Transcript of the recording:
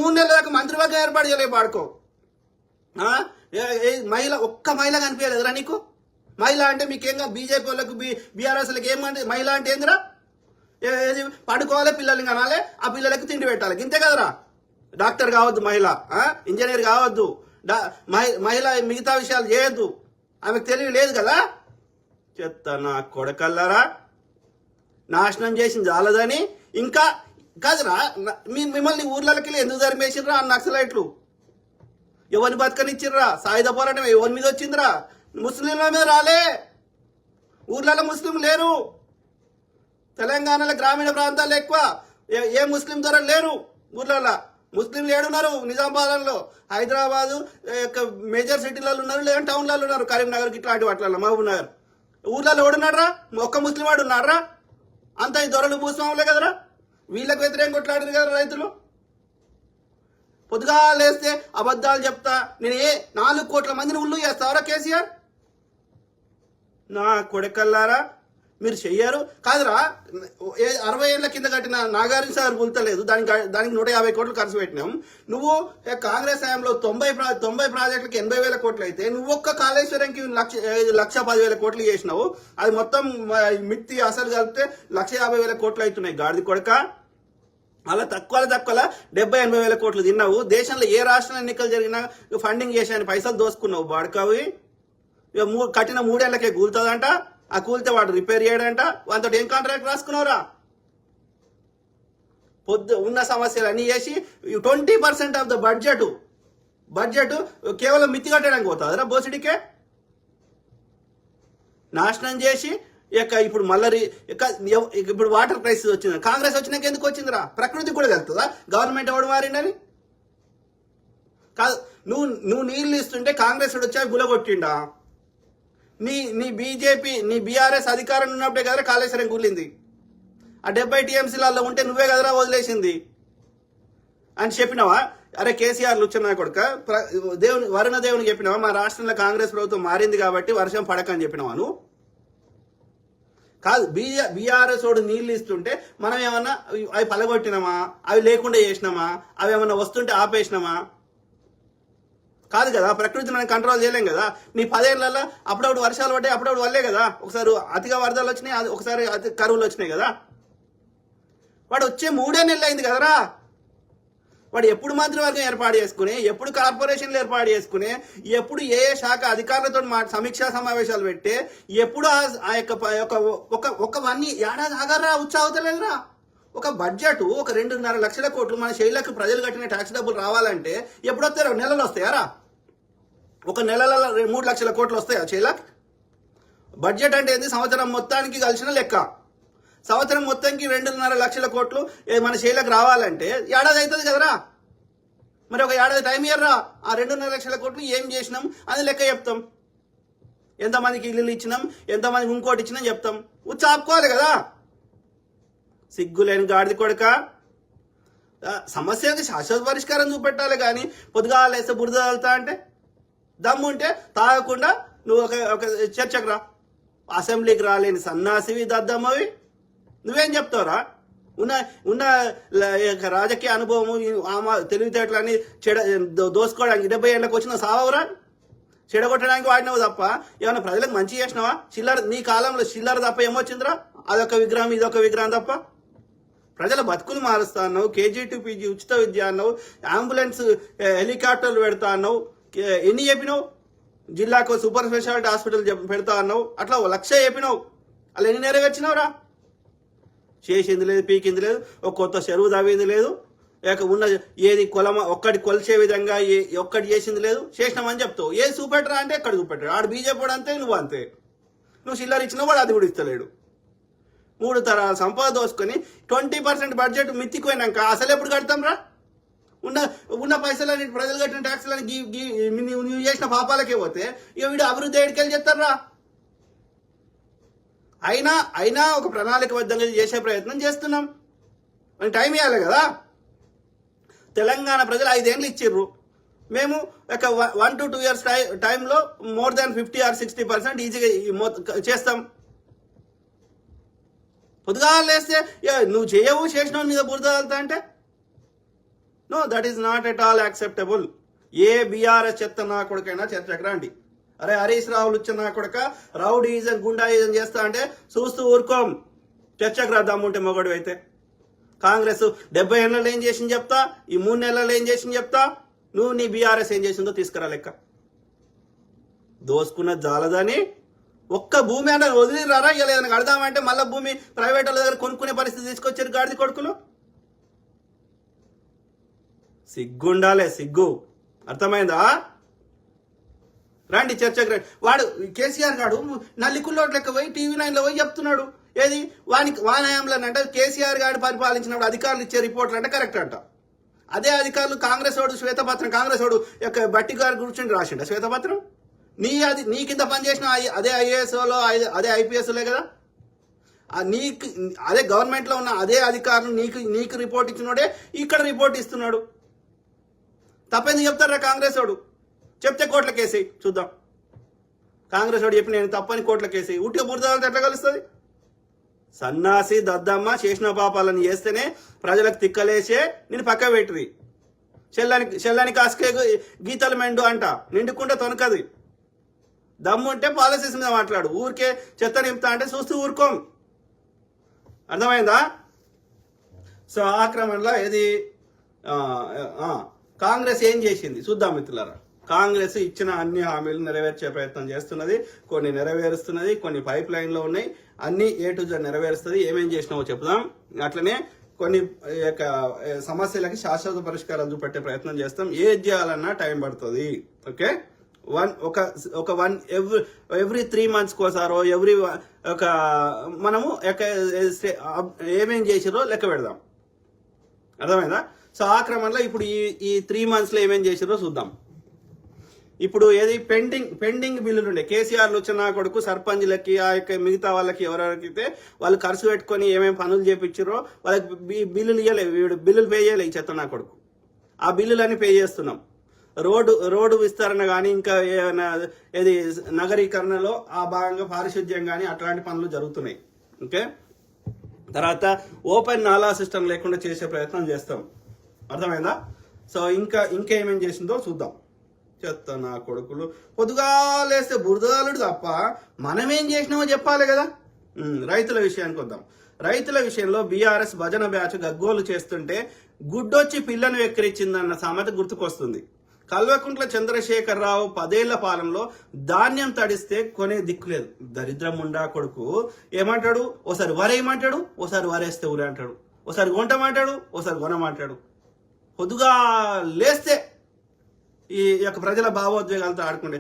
3 నెలల దాకా మంత్రివర్గం ఏర్పాటు చేయలేదు వాడుకో. మహిళ ఒక్క మహిళ కనిపించలేదురా నీకు? మహిళ అంటే మీకేంగా బీజేపీ వాళ్ళకు బీఆర్ఎస్లకు ఏమంటే మహిళ అంటే ఏందిరా? పడుకోవాలి, పిల్లల్ని కనాలి, ఆ పిల్లలకి తిండి పెట్టాలి, ఇంతే కదరా. డాక్టర్ కావద్దు మహిళ, ఇంజనీర్ కావద్దు, మహిళ మిగతా విషయాలు చేయొద్దు, ఆమెకు తెలివి లేదు కదా. చెత్త నా కొడకల్లారా, నాశనం చేసింది చాలదని ఇంకా కాదురా. మిమ్మల్ని ఊర్లకి ఎందుకు ధర్మేసిండ్రా ఆ నక్సలైట్లు? ఎవరిని బతకనిచ్చిర్రా? సాయుధ పోరాటం ఎవరి మీద వచ్చిందిరా? ముస్లింల మీద రాలే. ఊర్లలో ముస్లిం లేరు. తెలంగాణలో గ్రామీణ ప్రాంతాల్లో ఎక్కువ ఏ ముస్లిం ధరలు లేరు. ఊర్లలో ముస్లింలు ఏడున్నారు? నిజామాబాద్లో, హైదరాబాదు మేజర్ సిటీలలో ఉన్నారు, లేదంటే టౌన్లలో ఉన్నారు, కరీంనగర్ ఇట్లాంటి వాటిలలో, మహబూబ్ నగర్. ఊర్లలో ఎవడున్నారా? ఒక్క ముస్లిం వాడు ఉన్నారా? అంతా ఈ దొరలు భూస్వాములే కదరా. వీళ్ళకి వ్యతిరేకంగా కొట్లాడారు కదా రైతులు. పొద్దుగా లేస్తే అబద్ధాలు చెప్తా నేను 4 కోట్ల మందిని ఉల్లు చేస్తావరా కేసీఆర్? నా కొడకల్లారా, మీరు చెయ్యారు కాదురా. 60 ఏళ్ల కింద కట్టిన నాగార్జున సాగర్ పుల్తలేదు, దానికి 150 కోట్లు ఖర్చు పెట్టినాం. నువ్వు కాంగ్రెస్ హయాంలో 90 ప్రాజెక్టులకి 80,000 కోట్లు అయితే, నువ్వు ఒక్క కాళేశ్వరంకి 1,10,000 కోట్లు చేసినావు. అది మొత్తం మిత్తి అసలు కలిపితే 150,000 కోట్లు అవుతున్నాయి. గాడిది కొడక, అలా తక్కువ 70-80,000 కోట్లు తిన్నావు. దేశంలో ఏ రాష్ట్రంలో ఎన్నికలు జరిగినా ఫండింగ్ చేసాయని పైసలు దోసుకున్నావు బాడుకావి. కట్టిన 3 ఏళ్లకే కూలుతుందంట. ఆ కూలితే వాడు రిపేర్ చేయడంట. వాటితో ఏం కాంట్రాక్ట్ రాసుకున్నావురా? ఉన్న సమస్యలు అన్నీ చేసి 20% ఆఫ్ ద బడ్జెట్ కేవలం మిత్తి కట్టడానికి పోతుందిరా బోసిడికే. నాశనం చేసి ఇప్పుడు మళ్ళీ ఇప్పుడు వాటర్ క్రైసిస్ వచ్చింది. కాంగ్రెస్ వచ్చినాక ఎందుకు వచ్చిందిరా? ప్రకృతి కూడా వెళ్తుందా గవర్నమెంట్ ఎవడు మారిండని? కాదు, నువ్వు నీళ్లు ఇస్తుంటే కాంగ్రెస్ వచ్చా గులగొట్టిండా? నీ బీజేపీ నీ బీఆర్ఎస్ అధికారం ఉన్నప్పుడే కదరా కాళేశ్వరం కూలింది. ఆ 70 టీఎంసీలలో ఉంటే నువ్వే కదరా వదిలేసింది అని చెప్పినావా? అరే కేసీఆర్ లుచ్చనా కొడుక, వరుణ దేవునికి చెప్పినావా మా రాష్ట్రంలో కాంగ్రెస్ ప్రభుత్వం మారింది కాబట్టి వర్షం పడకని చెప్పినావా నువ్వు? కాదు, బీఆర్ఎస్ వాడు నీళ్ళు ఇస్తుంటే మనం ఏమన్నా అవి పలగొట్టినామా? అవి లేకుండా చేసినామా? అవి ఏమన్నా వస్తుంటే ఆపేసినామా? కాదు కదా. ప్రకృతిని మనం కంట్రోల్ చేయలేం కదా. నీ 10 ఏళ్లలో అప్పుడప్పుడు వర్షాలు పడ్డాయి, అప్పుడప్పుడు వల్లే కదా. ఒకసారి అతిగా వరదలు వచ్చినాయి, ఒకసారి కరువులు వచ్చినాయి కదా. వాడు వచ్చే 3 నెలలు అయింది కదరా. వాడు ఎప్పుడు మంత్రివర్గం ఏర్పాటు చేసుకుని, ఎప్పుడు కార్పొరేషన్లు ఏర్పాటు చేసుకుని, ఎప్పుడు ఏ శాఖ అధికారులతో సమీక్షా సమావేశాలు పెట్టి, ఎప్పుడు ఆ యొక్క 1 ఏడాది ఆగారా ఉత్సాహతలేదురా. ఒక బడ్జెట్ 2.5 లక్షల కోట్లు మన శైలకు ప్రజలు కట్టిన ట్యాక్స్ డబ్బులు రావాలంటే ఎప్పుడు వస్తాయో? నెలలు వస్తాయారా? ఒక నెలలో 3 లక్షల కోట్లు వస్తాయా శైలకు? బడ్జెట్ అంటే ఏంది? సంవత్సరం మొత్తానికి కలిసిన లెక్క. సంవత్సరం మొత్తానికి 2.5 లక్షల కోట్లు మన శైలకు రావాలంటే ఏడాది అవుతుంది కదరా. మరి ఒక ఏడాది టైం ఇయ్యర్రా. ఆ 2.5 లక్షల కోట్లు ఏం చేసినాం అది లెక్క చెప్తాం. ఎంతమందికి ఇల్లు ఇచ్చినాం, ఎంతమందికి ఇంకోటి ఇచ్చినాం చెప్తాం. ఆపుకోవాలి కదా. సిగ్గులేని గాడిది కొడక. సమస్యకి శాశ్వత పరిష్కారం చూపెట్టాలి కానీ పొద్దుగా లేస్తే బురద తగులుతా అంటే దమ్ము ఉంటే తాగకుండా నువ్వు ఒక చర్చకు రా. అసెంబ్లీకి రాలేని సన్నాసివి దద్దమ్మవి నువ్వేం చెప్తావురా? ఉన్న రాజకీయ అనుభవము తెలివితేటలని దోసుకోవడానికి 70 ఏళ్ళకి వచ్చిన సావరా? చెడగొట్టడానికి వాడినావు తప్ప ఏమన్నా ప్రజలకు మంచి చేసినావా? నీ కాలంలో చిల్లర తప్ప ఏమొచ్చిందిరా? అదొక విగ్రహం, ఇదొక విగ్రహం తప్ప. ప్రజల బతుకులు మారుస్తా అన్నావు, KG to PG ఉచిత విద్య అన్నావు, అంబులెన్స్ హెలికాప్టర్లు పెడతా అన్నావు, ఎన్ని చెప్పినావు? జిల్లాకు సూపర్ స్పెషాలిటీ హాస్పిటల్ పెడతా అన్నావు, అట్లా 1 లక్ష చెప్పినావు. అలా ఎన్ని నెరవేర్చినావురా? చేసింది లేదు, పీకింది లేదు, ఒక కొత్త చెరువు తవ్వింది లేదు, ఉన్న ఏది ఒక్కటి కొలిచే విధంగా ఒక్కటి చేసింది లేదు. చేసినామని చెప్తావు. ఏది చూపెట్టరా అంటే ఎక్కడ చూపెట్టరు. ఆడు బీజేపీ వాడు అంతే, నువ్వు అంతే. నువ్వు చిల్లర ఇచ్చినా వాడు అది కూడా ఇస్తలేడు. 3 తరాల సంపద దోసుకొని 20% బడ్జెట్ మిత్తిపోయినాక అసలు ఎప్పుడు కడతాం రా? ఉన్న పైసలని ప్రజలు కట్టిన ట్యాక్స్లని నువ్వు చేసిన పాపాలకే పోతే ఇక వీడు అభివృద్ధి ఏడికెళ్ళి చెప్తారా? అయినా ఒక ప్రణాళికబద్ధంగా చేసే ప్రయత్నం చేస్తున్నాం. మనకి టైం ఇవ్వాలి కదా. తెలంగాణ ప్రజలు 5 ఏళ్ళు ఇచ్చిర్రు. మేము ఒక 1 to 2 years టైంలో more than 50 or 60% ఈజీగా చేస్తాం. పొద్దుగా లేస్తే నువ్వు చేయవు, చేసిన మీద బురద వెళ్తా అంటే no, that is not at all acceptable. ఏ బీఆర్ఎస్ చెత్త నా కొడుకైనా చర్చకు రండి. అరే హరీష్ రావులు ఇచ్చిన నా కొడుక రౌడీజం గుండాయిజం చేస్తా అంటే చూస్తూ ఊరుకోం. చర్చకు రా దమ్ముంటే మొగడు అయితే. కాంగ్రెస్ 70 ఏళ్ళలో ఏం చేసింది చెప్తా, ఈ 3 నెలల్లో ఏం చేసింది చెప్తా, నువ్వు నీ బీఆర్ఎస్ ఏం చేసిందో తీసుకురా లెక్క. దోసుకున్న జాలదని ఒక్క భూమి అన్న వదిలిరారా ఇక లేదని కడదామంటే మళ్ళీ భూమి ప్రైవేట్ వాళ్ళ దగ్గర కొనుక్కునే పరిస్థితి తీసుకొచ్చారు గాడిది కొడుకులు. సిగ్గుండాలే, సిగ్గు. అర్థమైందా? రండి చర్చకు రండి. వాడు కేసీఆర్ గాడు నల్లికుల్లోట్ లెక్క పోయి TV9 లో పోయి చెప్తున్నాడు. ఏది వానయాంలో అంటే కేసీఆర్ గారు పరిపాలించినప్పుడు అధికారులు ఇచ్చే రిపోర్ట్లు అంటే కరెక్ట్ అంట. అదే అధికారులు కాంగ్రెస్ వాడు శ్వేతపత్రం, కాంగ్రెస్ వాడు యొక్క బట్టి గారు కూర్చుని రాసిండ శ్వేతపత్రం. నీ కింద పనిచేసిన అదే IASలో అదే IPSలే కదా. నీకు అదే గవర్నమెంట్ లో ఉన్న అదే అధికారులు నీకు రిపోర్ట్ ఇచ్చినోడే ఇక్కడ రిపోర్ట్ ఇస్తున్నాడు. తప్పెందుకు చెప్తారా కాంగ్రెస్ వాడు? చెప్తే కోట్ల కేసి చూద్దాం. కాంగ్రెస్ వాడు చెప్పి నేను తప్పని కోట్ల కేసి ఉట్టిగా బురదలతో ఎట్లా కలుస్తుంది? సన్నాసి దద్దమ్మ చేసిన పాపాలను చేస్తేనే ప్రజలకు తిక్కలేసే నేను పక్క పెట్టిరి. చెల్లని కాసుకే గీతలు మెండు అంట, నిండుకుంటే తొనకది. దమ్ముంటే పాలసీస్ మీద మాట్లాడు. ఊరికే చెత్త నింపుతా అంటే చూస్తూ ఊరుకోం. అర్థమైందా? సో ఆ క్రమంలో ఏది కాంగ్రెస్ ఏం చేసింది చూద్దాం మిత్రులారా. కాంగ్రెస్ ఇచ్చిన అన్ని హామీలు నెరవేర్చే ప్రయత్నం చేస్తున్నది. కొన్ని నెరవేరుస్తున్నది, కొన్ని పైప్ లైన్ లో ఉన్నాయి. అన్ని A to Z నెరవేరుస్తుంది. ఏమేం చేసినావో చెప్దాం. అట్లనే కొన్ని సమస్యలకి శాశ్వత పరిష్కారాలు చూపెట్టే ప్రయత్నం చేస్తాం. ఏది చేయాలన్నా టైం పడుతుంది. ఓకే, ఎవ్రీ 3 months కోసారో మనము ఏమేం చేసిరో లెక్క పెడదాం. అర్థమైందా? సో ఆ క్రమంలో ఇప్పుడు ఈ 3 months లో ఏమేం చేసిరో చూద్దాం. ఇప్పుడు ఏది పెండింగ్ బిల్లులు ఉండే కేసీఆర్లు వచ్చిన కొడుకు సర్పంచ్లకి ఆ యొక్క మిగతా వాళ్ళకి ఎవరెవరికైతే వాళ్ళు ఖర్చు పెట్టుకొని ఏమేమి పనులు చేపించారో వాళ్ళకి బిల్లులు ఇవ్వలేదు. బిల్లులు పే చేయలే ఈ చెత్త నా కొడుకు. ఆ బిల్లులన్నీ పే చేస్తున్నాం. రోడ్డు విస్తరణ కానీ ఇంకా ఏది నగరీకరణలో ఆ భాగంగా పారిశుద్ధ్యం కానీ అట్లాంటి పనులు జరుగుతున్నాయి. ఓకే, తర్వాత ఓపెన్ నాలా సిస్టమ్ లేకుండా చేసే ప్రయత్నం చేస్తాం. అర్థమైందా? సో ఇంకేమేం చేసిందో చూద్దాం. చెత్త నా కొడుకులు పొద్దుగా లేస్తే బురదలుడు తప్ప మనమేం చేసినామో చెప్పాలి కదా. రైతుల విషయానికి వద్దాం. రైతుల విషయంలో బీఆర్ఎస్ భజన బ్యాచ్ గగ్గోలు చేస్తుంటే గుడ్డొచ్చి పిల్లను వెక్కిరించిందన్న సామెత గుర్తుకొస్తుంది. కల్వకుంట్ల చంద్రశేఖరరావు 10 ఏళ్ల పాలనలో ధాన్యం తడిస్తే కొనే దిక్కులేదు. దరిద్రం ఉండా కొడుకు ఏమంటాడు? ఓసారి వరేయమంటాడు, ఓసారి వరేస్తే ఊరే అంటాడు, ఓసారి కొంటమంటాడు, ఓసారి కొనమంటాడు. పొద్దుగా లేస్తే ఈ యొక్క ప్రజల భావోద్వేగాలతో ఆడుకుంటే